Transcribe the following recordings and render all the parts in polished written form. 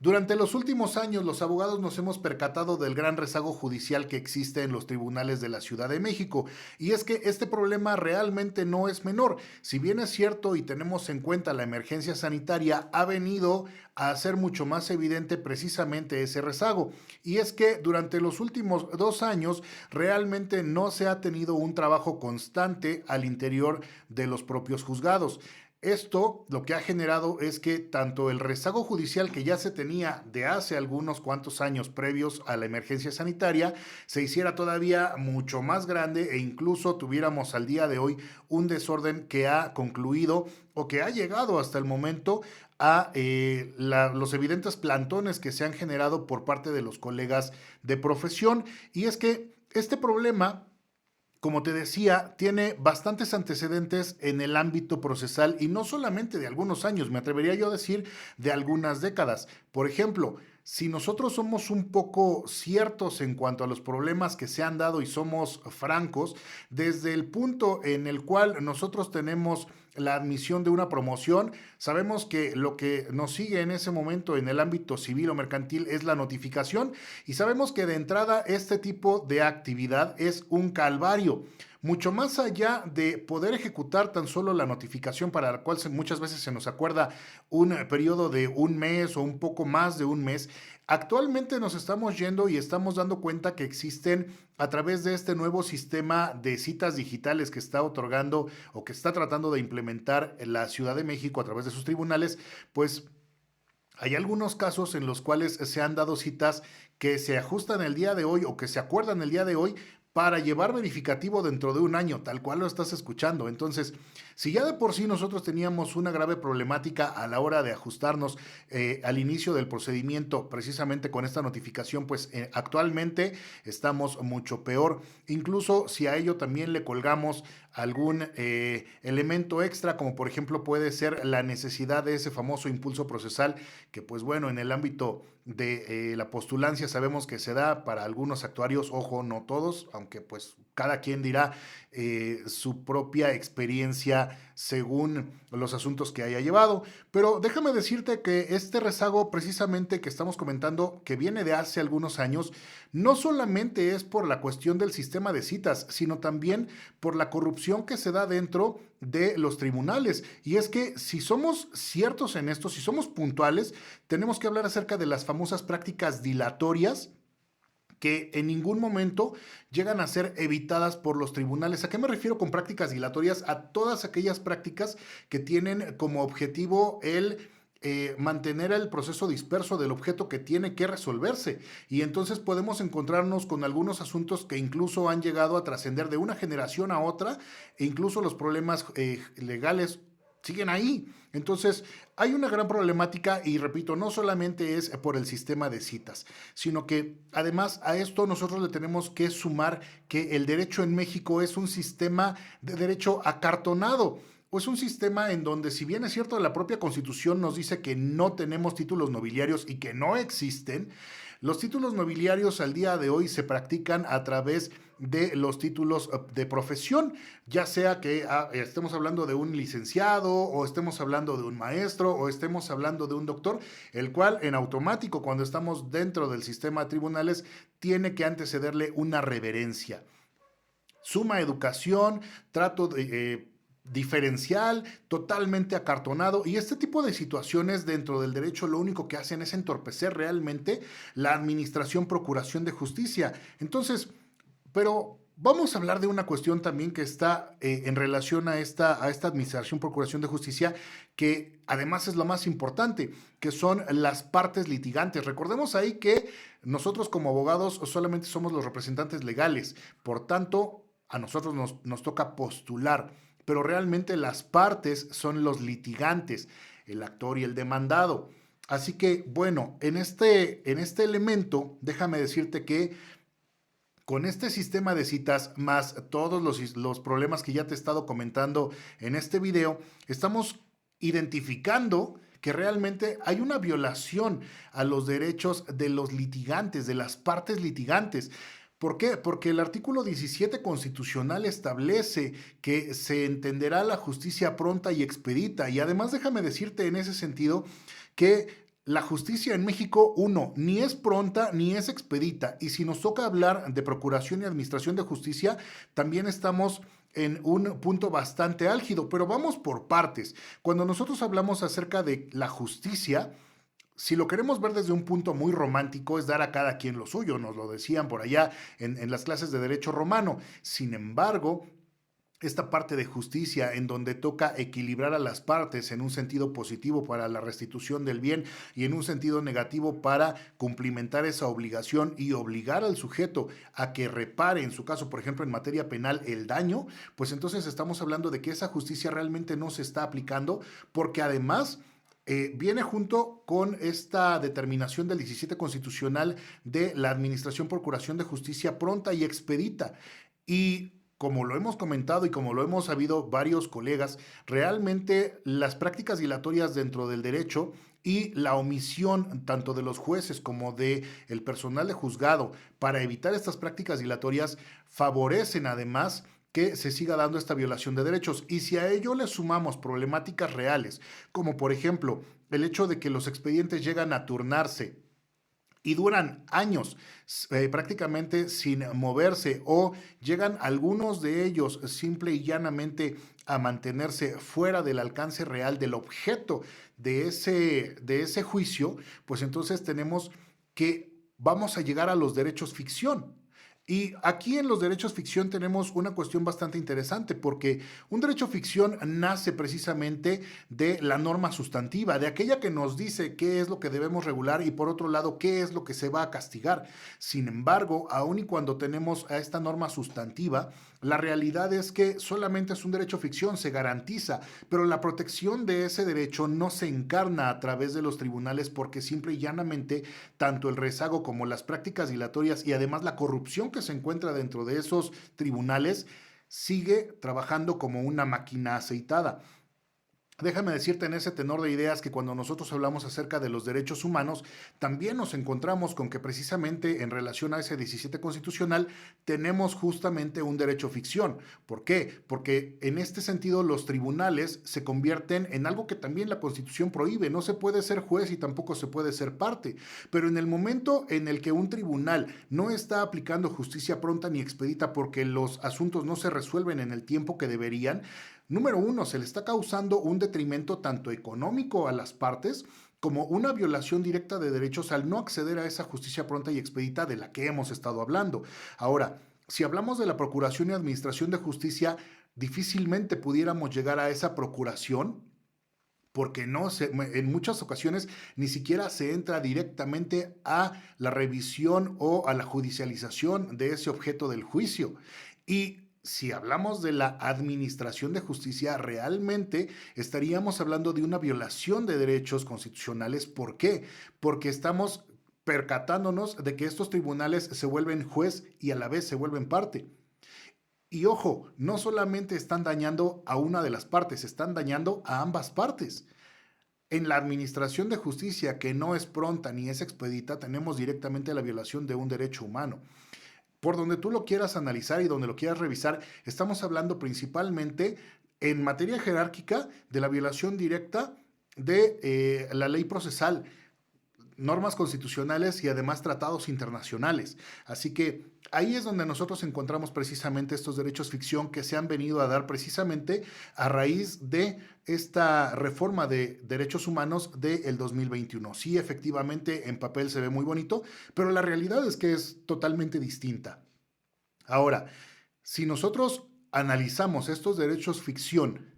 Durante los últimos años, los abogados nos hemos percatado del gran rezago judicial que existe en los tribunales de la Ciudad de México. Y es que este problema realmente no es menor. Si bien es cierto y tenemos en cuenta la emergencia sanitaria, ha venido a hacer mucho más evidente precisamente ese rezago. Y es que durante los últimos 2 años realmente no se ha tenido un trabajo constante al interior de los propios juzgados. Esto lo que ha generado es que tanto el rezago judicial que ya se tenía de hace algunos cuantos años previos a la emergencia sanitaria se hiciera todavía mucho más grande e incluso tuviéramos al día de hoy un desorden que ha concluido o que ha llegado hasta el momento a los evidentes plantones que se han generado por parte de los colegas de profesión. Y es que este problema, como te decía, tiene bastantes antecedentes en el ámbito procesal y no solamente de algunos años, me atrevería yo a decir de algunas décadas. Por ejemplo, si nosotros somos un poco ciertos en cuanto a los problemas que se han dado y somos francos, desde el punto en el cual nosotros tenemos la admisión de una promoción, sabemos que lo que nos sigue en ese momento en el ámbito civil o mercantil es la notificación y sabemos que de entrada este tipo de actividad es un calvario. Mucho más allá de poder ejecutar tan solo la notificación para la cual muchas veces se nos acuerda un periodo de un mes o un poco más de un mes, actualmente nos estamos yendo y estamos dando cuenta que existen a través de este nuevo sistema de citas digitales que está otorgando o que está tratando de implementar la Ciudad de México a través de sus tribunales, pues hay algunos casos en los cuales se han dado citas que se ajustan el día de hoy o que se acuerdan el día de hoy para llevar verificativo dentro de un año, tal cual lo estás escuchando. Entonces, si ya de por sí nosotros teníamos una grave problemática a la hora de ajustarnos al inicio del procedimiento, precisamente con esta notificación, pues actualmente estamos mucho peor. Incluso si a ello también le colgamos algún elemento extra, como por ejemplo puede ser la necesidad de ese famoso impulso procesal, que pues bueno, en el ámbito de la postulancia sabemos que se da para algunos actuarios, ojo, no todos, aunque pues cada quien dirá su propia experiencia según los asuntos que haya llevado. Pero déjame decirte que este rezago precisamente que estamos comentando, que viene de hace algunos años, no solamente es por la cuestión del sistema de citas, sino también por la corrupción que se da dentro de los tribunales. Y es que si somos ciertos en esto, si somos puntuales, tenemos que hablar acerca de las famosas prácticas dilatorias que en ningún momento llegan a ser evitadas por los tribunales. ¿A qué me refiero con prácticas dilatorias? A todas aquellas prácticas que tienen como objetivo el mantener el proceso disperso del objeto que tiene que resolverse. Y entonces podemos encontrarnos con algunos asuntos que incluso han llegado a trascender de una generación a otra e incluso los problemas legales siguen ahí. Entonces, hay una gran problemática y repito, no solamente es por el sistema de citas, sino que además a esto nosotros le tenemos que sumar que el derecho en México es un sistema de derecho acartonado. O es un sistema en donde, si bien es cierto, la propia Constitución nos dice que no tenemos títulos nobiliarios y que no existen, los títulos nobiliarios al día de hoy se practican a través de los títulos de profesión, ya sea que estemos hablando de un licenciado o estemos hablando de un maestro o estemos hablando de un doctor, el cual en automático cuando estamos dentro del sistema de tribunales tiene que antecederle una reverencia. Suma educación, trato de diferencial, totalmente acartonado y este tipo de situaciones dentro del derecho lo único que hacen es entorpecer realmente la administración, procuración de justicia. Entonces, pero vamos a hablar de una cuestión también que está en relación a esta administración, procuración de justicia, que además es lo más importante, que son las partes litigantes. Recordemos ahí que nosotros como abogados solamente somos los representantes legales, por tanto, a nosotros nos toca postular, pero realmente las partes son los litigantes, el actor y el demandado. Así que, bueno, en este elemento, déjame decirte que con este sistema de citas, más todos los problemas que ya te he estado comentando en este video, estamos identificando que realmente hay una violación a los derechos de los litigantes, de las partes litigantes. ¿Por qué? Porque el artículo 17 constitucional establece que se entenderá la justicia pronta y expedita. Y además déjame decirte en ese sentido que La justicia en México, uno, ni es pronta ni es expedita. Y si nos toca hablar de procuración y administración de justicia, también estamos en un punto bastante álgido, pero vamos por partes. Cuando nosotros hablamos acerca de la justicia, si lo queremos ver desde un punto muy romántico, es dar a cada quien lo suyo, nos lo decían por allá en las clases de derecho romano. Sin embargo, esta parte de justicia en donde toca equilibrar a las partes en un sentido positivo para la restitución del bien y en un sentido negativo para cumplimentar esa obligación y obligar al sujeto a que repare, en su caso, por ejemplo, en materia penal, el daño, pues entonces estamos hablando de que esa justicia realmente no se está aplicando porque además viene junto con esta determinación del 17 constitucional de la Administración Procuración de Justicia pronta y expedita. Y como lo hemos comentado y como lo hemos sabido varios colegas, realmente las prácticas dilatorias dentro del derecho y la omisión tanto de los jueces como de el personal de juzgado para evitar estas prácticas dilatorias favorecen además que se siga dando esta violación de derechos. Y si a ello le sumamos problemáticas reales, como por ejemplo el hecho de que los expedientes llegan a turnarse y duran años prácticamente sin moverse o llegan algunos de ellos simple y llanamente a mantenerse fuera del alcance real del objeto de ese juicio, pues entonces tenemos que vamos a llegar a los derechos ficción. Y aquí en los derechos ficción tenemos una cuestión bastante interesante porque un derecho ficción nace precisamente de la norma sustantiva, de aquella que nos dice qué es lo que debemos regular y por otro lado qué es lo que se va a castigar. Sin embargo, aun y cuando tenemos a esta norma sustantiva, la realidad es que solamente es un derecho ficción, se garantiza, pero la protección de ese derecho no se encarna a través de los tribunales porque simple y llanamente tanto el rezago como las prácticas dilatorias y además la corrupción que se encuentra dentro de esos tribunales sigue trabajando como una máquina aceitada. Déjame decirte en ese tenor de ideas que cuando nosotros hablamos acerca de los derechos humanos, también nos encontramos con que precisamente en relación a ese 17 constitucional tenemos justamente un derecho ficción. ¿Por qué? Porque en este sentido los tribunales se convierten en algo que también la Constitución prohíbe. No se puede ser juez y tampoco se puede ser parte. Pero en el momento en el que un tribunal no está aplicando justicia pronta ni expedita porque los asuntos no se resuelven en el tiempo que deberían, número uno, se le está causando un detrimento tanto económico a las partes como una violación directa de derechos al no acceder a esa justicia pronta y expedita de la que hemos estado hablando. Ahora, si hablamos de la procuración y administración de justicia, difícilmente pudiéramos llegar a esa procuración porque no se, en muchas ocasiones ni siquiera se entra directamente a la revisión o a la judicialización de ese objeto del juicio. Y si hablamos de la administración de justicia, realmente estaríamos hablando de una violación de derechos constitucionales. ¿Por qué? Porque estamos percatándonos de que estos tribunales se vuelven juez y a la vez se vuelven parte. Y ojo, no solamente están dañando a una de las partes, están dañando a ambas partes. En la administración de justicia, que no es pronta ni es expedita, tenemos directamente la violación de un derecho humano. Por donde tú lo quieras analizar y donde lo quieras revisar, estamos hablando principalmente en materia jerárquica de la violación directa de la ley procesal, normas constitucionales y además tratados internacionales. Así que ahí es donde nosotros encontramos precisamente estos derechos ficción que se han venido a dar precisamente a raíz de esta reforma de derechos humanos del 2021. Sí, efectivamente, en papel se ve muy bonito, pero la realidad es que es totalmente distinta. Ahora, si nosotros analizamos estos derechos ficción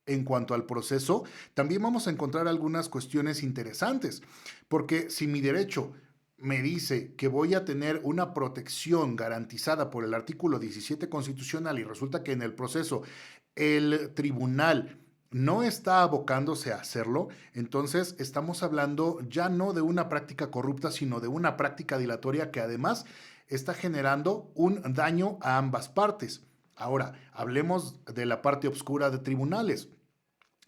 en cuanto al proceso, también vamos a encontrar algunas cuestiones interesantes, porque si mi derecho me dice que voy a tener una protección garantizada por el artículo 17 constitucional y resulta que en el proceso el tribunal no está abocándose a hacerlo, entonces estamos hablando ya no de una práctica corrupta, sino de una práctica dilatoria que además está generando un daño a ambas partes. Ahora, hablemos de la parte oscura de tribunales.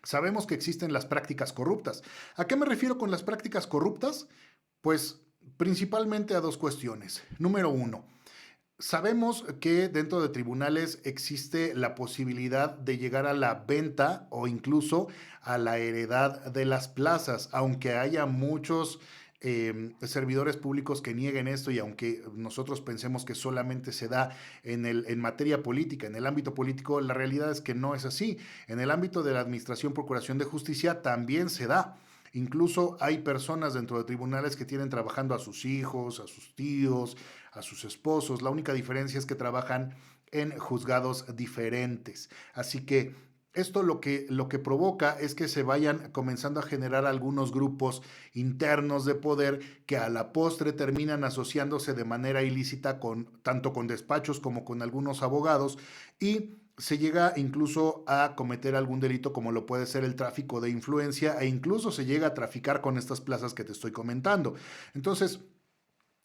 Sabemos que existen las prácticas corruptas. ¿A qué me refiero con las prácticas corruptas? Pues principalmente a dos cuestiones. Número uno, Sabemos que dentro de tribunales existe la posibilidad de llegar a la venta o incluso a la heredad de las plazas, aunque haya muchos servidores públicos que nieguen esto y aunque nosotros pensemos que solamente se da en materia política, en el ámbito político, la realidad es que no es así. En el ámbito de la administración, procuración de justicia también se da. Incluso hay personas dentro de tribunales que tienen trabajando a sus hijos, a sus tíos, a sus esposos. La única diferencia es que trabajan en juzgados diferentes. Así que esto lo que provoca es que se vayan comenzando a generar algunos grupos internos de poder que a la postre terminan asociándose de manera ilícita tanto con despachos como con algunos abogados y se llega incluso a cometer algún delito como lo puede ser el tráfico de influencia e incluso se llega a traficar con estas plazas que te estoy comentando. Entonces,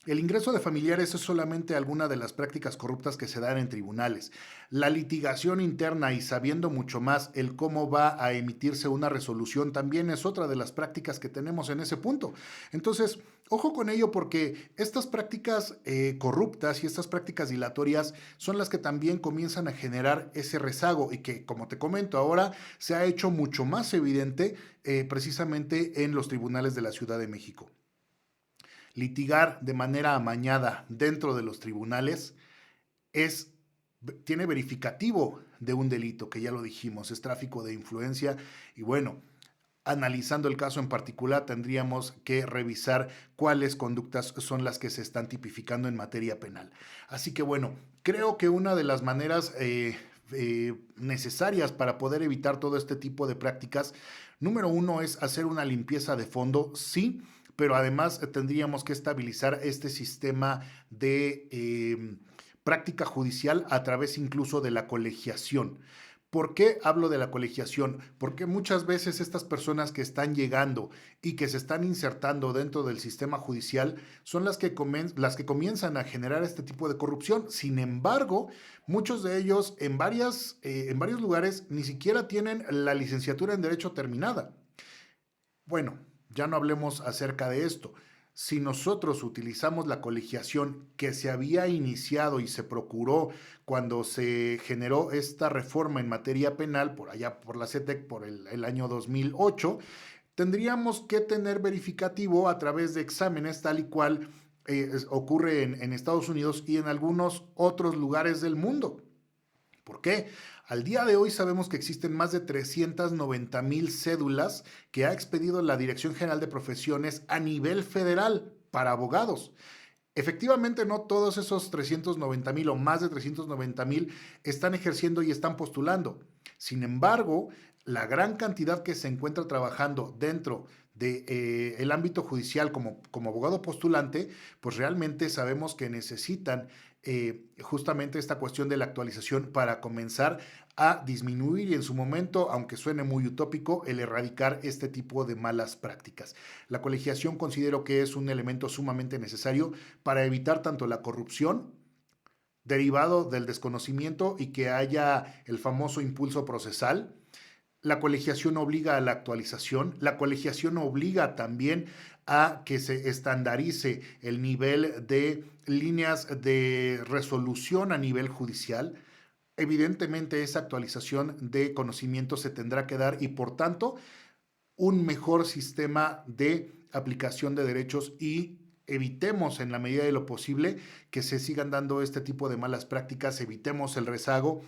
el ingreso de familiares es solamente alguna de las prácticas corruptas que se dan en tribunales. La litigación interna y sabiendo mucho más el cómo va a emitirse una resolución también es otra de las prácticas que tenemos en ese punto. Entonces, ojo con ello porque estas prácticas corruptas y estas prácticas dilatorias son las que también comienzan a generar ese rezago y que, como te comento, ahora se ha hecho mucho más evidente precisamente en los tribunales de la Ciudad de México. Litigar de manera amañada dentro de los tribunales es, tiene verificativo de un delito, que ya lo dijimos, es tráfico de influencia y bueno, analizando el caso en particular, tendríamos que revisar cuáles conductas son las que se están tipificando en materia penal. Así que bueno, creo que una de las maneras necesarias para poder evitar todo este tipo de prácticas, número uno es hacer una limpieza de fondo, sí, pero además tendríamos que estabilizar este sistema de práctica judicial a través incluso de la colegiación. ¿Por qué hablo de la colegiación? Porque muchas veces estas personas que están llegando y que se están insertando dentro del sistema judicial son las que comienzan a generar este tipo de corrupción. Sin embargo, muchos de ellos en varios lugares ni siquiera tienen la licenciatura en Derecho terminada. Bueno, ya no hablemos acerca de esto. Si nosotros utilizamos la colegiación que se había iniciado y se procuró cuando se generó esta reforma en materia penal, por allá por la CETEC, por el año 2008, tendríamos que tener verificativo a través de exámenes tal y cual ocurre en Estados Unidos y en algunos otros lugares del mundo. ¿Por qué? Al día de hoy sabemos que existen más de 390,000 cédulas que ha expedido la Dirección General de Profesiones a nivel federal para abogados. Efectivamente, no todos esos 390,000 o más de 390,000 están ejerciendo y están postulando. Sin embargo, la gran cantidad que se encuentra trabajando dentro del ámbito judicial como abogado postulante, pues realmente sabemos que necesitan justamente esta cuestión de la actualización para comenzar a disminuir y en su momento, aunque suene muy utópico, el erradicar este tipo de malas prácticas. La colegiación considero que es un elemento sumamente necesario para evitar tanto la corrupción derivado del desconocimiento y que haya el famoso impulso procesal. La colegiación obliga a la actualización, la colegiación obliga también a que se estandarice el nivel de líneas de resolución a nivel judicial. Evidentemente esa actualización de conocimiento se tendrá que dar y por tanto un mejor sistema de aplicación de derechos y evitemos en la medida de lo posible que se sigan dando este tipo de malas prácticas, evitemos el rezago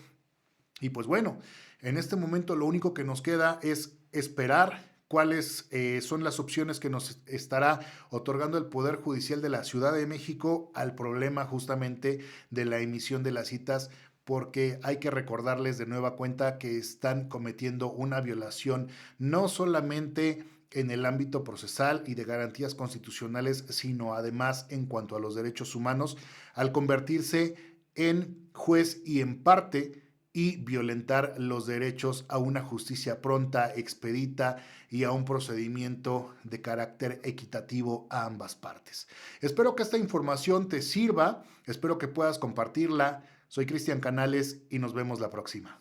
y pues bueno, en este momento lo único que nos queda es esperar cuáles son las opciones que nos estará otorgando el Poder Judicial de la Ciudad de México al problema justamente de la emisión de las citas, porque hay que recordarles de nueva cuenta que están cometiendo una violación no solamente en el ámbito procesal y de garantías constitucionales, sino además en cuanto a los derechos humanos, al convertirse en juez y en parte y violentar los derechos a una justicia pronta, expedita y a un procedimiento de carácter equitativo a ambas partes. Espero que esta información te sirva, espero que puedas compartirla. Soy Cristian Canales y nos vemos la próxima.